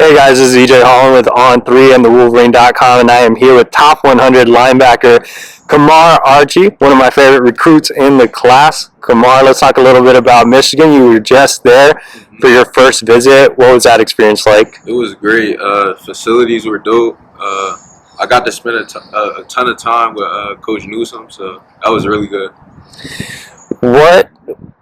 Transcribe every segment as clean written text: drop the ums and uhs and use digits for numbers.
Hey guys, this is EJ Holland with On300 and the Wolverine.com, and I am here with top 100 linebacker Kamar Archie, one of my favorite recruits in the class. Kamar, let's talk a little bit about Michigan. You were just there for your first visit. What was that experience like? It was great. Facilities were dope. I got to spend a ton of time with Coach Newsome, so that was really good. What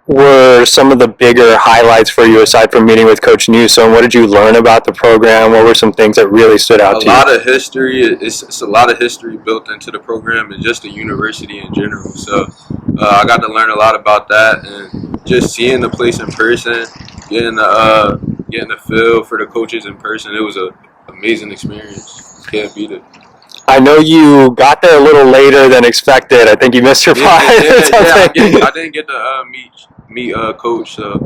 were some of the bigger highlights for you aside from meeting with Coach Newsome? What did you learn about the program? What were some things that really stood out to you? A lot of history. It's a lot of history built into the program and just the university in general. So I got to learn a lot about that, and just seeing the place in person, getting the feel for the coaches in person. It was an amazing experience. Can't beat it. I know you got there a little later than expected. I think you missed your flight. I didn't get to meet Coach. So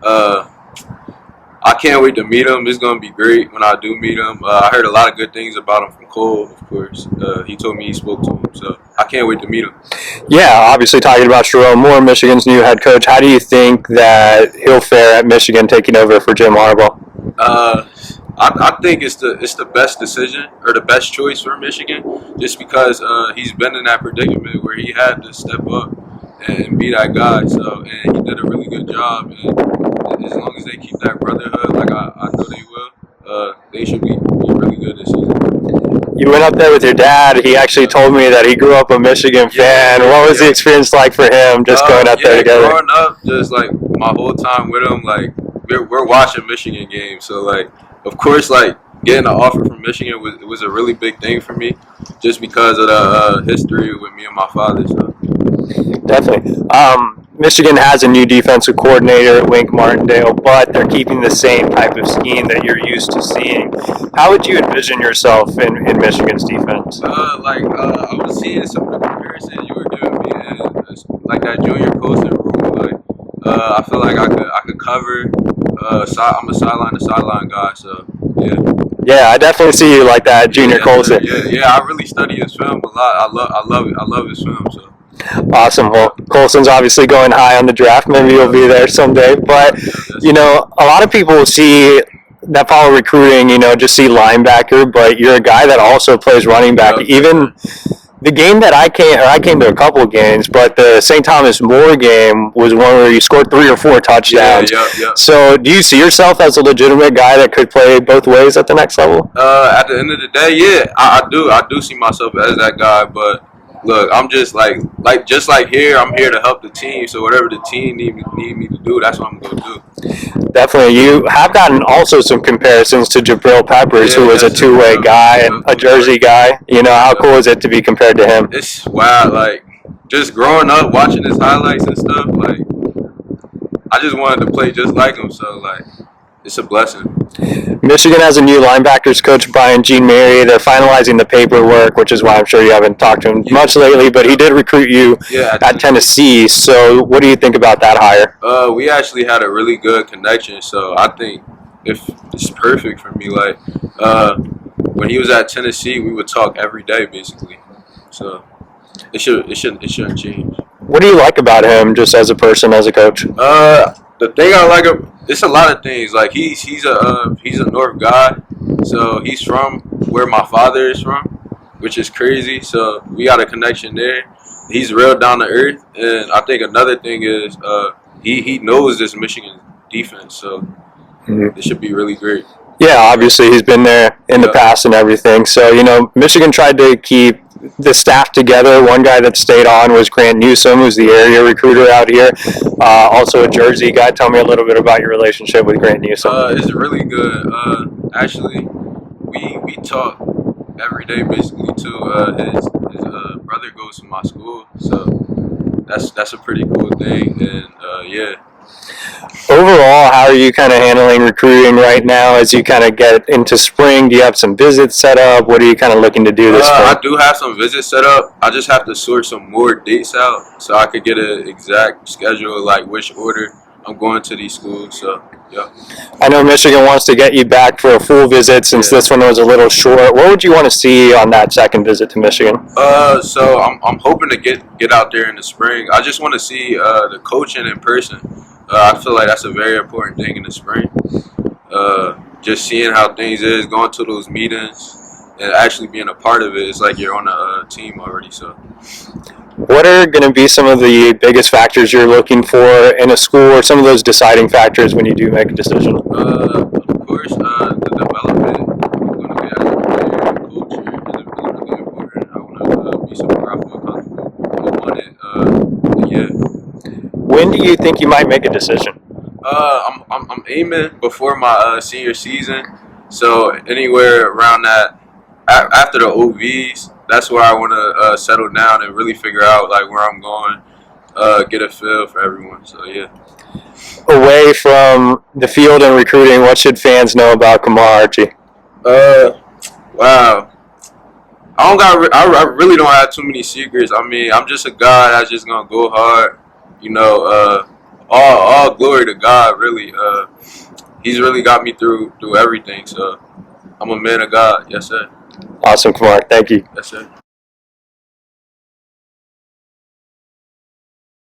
I can't wait to meet him. It's gonna be great when I do meet him. I heard a lot of good things about him from Cole, of course. He told me he spoke to him, so I can't wait to meet him. Yeah, obviously talking about Jabrill Moore, Michigan's new head coach. How do you think that he'll fare at Michigan taking over for Jim Harbaugh? I think it's the best decision or the best choice for Michigan, just because he's been in that predicament where he had to step up and be that guy. So, and he did a really good job. And as long as they keep that brotherhood, like I know they will, they should be really good this season. You went up there with your dad. He actually told me that he grew up a Michigan fan. What was the experience like for him just going up there together? Growing up, just like my whole time with him, like we're watching Michigan games. So like, of course, like getting an offer from Michigan was a really big thing for me, just because of the history with me and my father. So definitely. Michigan has a new defensive coordinator, Wink Martindale, but they're keeping the same type of scheme that you're used to seeing. How would you envision yourself in Michigan's defense? I was seeing some of the comparisons you were giving me, and like that Junior Colson rule. Like, I feel like I could cover. I'm a sideline to sideline guy, so yeah. Yeah, I definitely see you like that, Junior Colson. Yeah. I really study his film a lot. I love his film. So. Awesome. Well, Colson's obviously going high on the draft. Maybe you'll be there someday. But, you know, a lot of people see that follow recruiting, just see linebacker, but you're a guy that also plays running back. Even the game that I came to a couple of games, but the St. Thomas More game was one where you scored 3 or 4 touchdowns. Yeah. So do you see yourself as a legitimate guy that could play both ways at the next level? At the end of the day, yeah, I do see myself as that guy, but look, I'm just like here, I'm here to help the team. So whatever the team need me to do, that's what I'm going to do. Definitely. You have gotten also some comparisons to Jabrill Peppers, who was a two-way guy and a Jersey guy. How cool is it to be compared to him? It's wild. Like, just growing up, watching his highlights and stuff, like, I just wanted to play just like him. So, like, it's a blessing. Michigan has a new linebackers coach, Brian Jean Mary. They're finalizing the paperwork, which is why I'm sure you haven't talked to him much lately, but he did recruit you at Tennessee. So what do you think about that hire? We actually had a really good connection, so I think it's perfect for me. Like, when he was at Tennessee, we would talk every day, basically. So it shouldn't change. What do you like about him just as a person, as a coach? The thing I like, it's a lot of things. Like he's a North guy, so he's from where my father is from, which is crazy. So we got a connection there. He's real down to earth, and I think another thing is he knows this Michigan defense, so it should be really great. Yeah, obviously he's been there in the past and everything. So Michigan tried to keep the staff together. One guy that stayed on was Grant Nome, who's the area recruiter out here, also a Jersey guy. Tell me a little bit about your relationship with Grant Nome. It's really good. Actually, we talk every day basically too. His brother goes to my school, so that's a pretty cool thing. And yeah. Overall, how are you kind of handling recruiting right now as you kind of get into spring? Do you have some visits set up? What are you kind of looking to do this spring? I do have some visits set up. I just have to sort some more dates out so I could get an exact schedule, like which order I'm going to these schools. So, yeah. I know Michigan wants to get you back for a full visit since this one was a little short. What would you want to see on that second visit to Michigan? So I'm hoping to get out there in the spring. I just want to see the coaching in person. I feel like that's a very important thing in the spring. just seeing how things is, going to those meetings, and actually being a part of it. It's like you're on a team already. So. What are going to be some of the biggest factors you're looking for in a school, or some of those deciding factors when you do make a decision? Of course, the development. I'm going to be as a player, culture is really important. I want to be somewhere I feel comfortable. I want it. Yeah. When do you think you might make a decision? I'm aiming before my senior season, so anywhere around that after the OVs, that's where I want to settle down and really figure out like where I'm going, get a feel for everyone. So yeah. Away from the field and recruiting, what should fans know about Kamar Archie? Wow. I really don't have too many secrets. I mean, I'm just a guy that's just gonna go hard. You know, all glory to God. Really, He's really got me through everything. So I'm a man of God. Yes, sir. Awesome, Kamar. Thank you. Yes, sir.